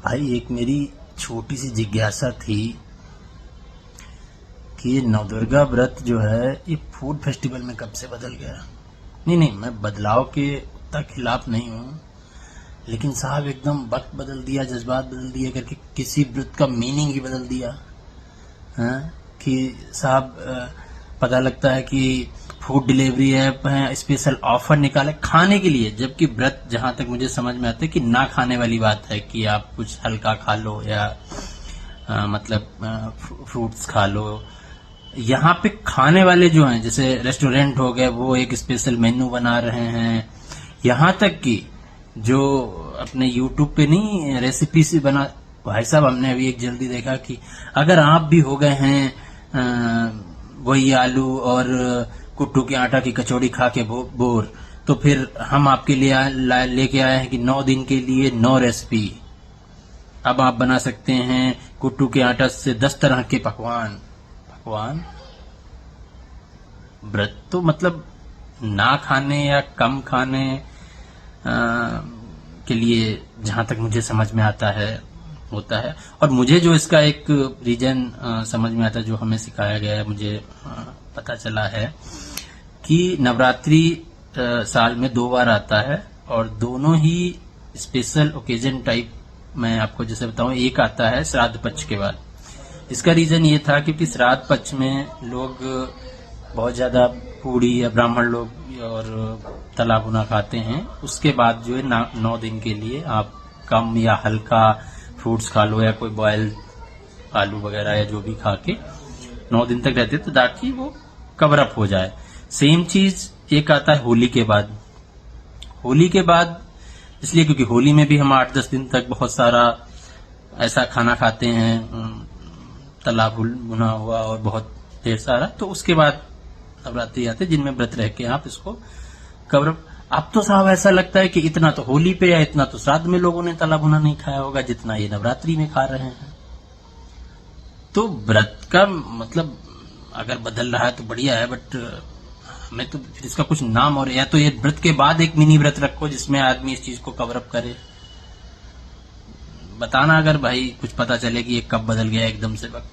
भाई एक मेरी छोटी सी जिज्ञासा थी कि ये नवदुर्गा व्रत जो है ये फूड फेस्टिवल में कब से बदल गया। नहीं, मैं बदलाव के उतना खिलाफ नहीं हूँ, लेकिन साहब एकदम वक्त बदल दिया, जज्बात बदल दिए करके किसी व्रत का मीनिंग ही बदल दिया। हाँ कि साहब पता लगता है कि फूड डिलीवरी ऐप है, स्पेशल ऑफर निकाले खाने के लिए, जबकि व्रत जहां तक मुझे समझ में आता है कि ना खाने वाली बात है कि आप कुछ हल्का खा लो या फ्रूट्स खा लो। यहाँ पे खाने वाले जो हैं, जैसे रेस्टोरेंट हो गए, वो एक स्पेशल मेन्यू बना रहे हैं। यहाँ तक कि जो अपने यूट्यूब पे नहीं रेसिपी से बना, भाई साहब हमने अभी एक जल्दी देखा कि अगर आप भी हो गए हैं वही आलू और कुट्टू के आटा की कचौड़ी खा के बोर, तो फिर हम आपके लिए लेके आए हैं कि 9 दिन के लिए 9 रेसिपी। अब आप बना सकते हैं कुट्टू के आटा से 10 तरह के पकवान। व्रत तो मतलब ना खाने या कम खाने के लिए, जहां तक मुझे समझ में आता है होता है। और मुझे जो इसका एक रीजन समझ में आता है, जो हमें सिखाया गया है, मुझे पता चला है कि नवरात्रि साल में 2 बार आता है और दोनों ही स्पेशल ओकेजन टाइप। मैं आपको जैसे बताऊं, एक आता है श्राद्ध पक्ष के बाद। इसका रीजन ये था क्योंकि श्राद्ध पक्ष में लोग बहुत ज्यादा पूड़ी या ब्राह्मण लोग और तला भुना खाते हैं। उसके बाद जो है 9 दिन के लिए आप कम या हल्का फ्रूट्स खा लो या कोई बॉयल आलू वगैरह या जो भी खा के 9 दिन तक रहते, तो ताकि वो कवर अप हो जाए। सेम चीज एक आता है होली के बाद। होली के बाद इसलिए क्योंकि होली में भी हम 8-10 दिन तक बहुत सारा ऐसा खाना खाते हैं, तला भुना हुआ और बहुत ढेर सारा। तो उसके बाद नवरात्रि आते हैं जिनमें व्रत रह के आप इसको कवर अप। अब तो साहब ऐसा लगता है कि इतना तो होली पे या इतना तो श्राद्ध में लोगों ने तला भुना नहीं खाया होगा जितना ये नवरात्रि में खा रहे हैं। तो व्रत का मतलब अगर बदल रहा है तो बढ़िया है, बट हमें तो फिर इसका कुछ नाम, और या तो ये व्रत के बाद एक मिनी व्रत रखो जिसमें आदमी इस चीज को कवर अप करे। बताना अगर भाई कुछ पता चले कि ये कब बदल गया एकदम से वक्त।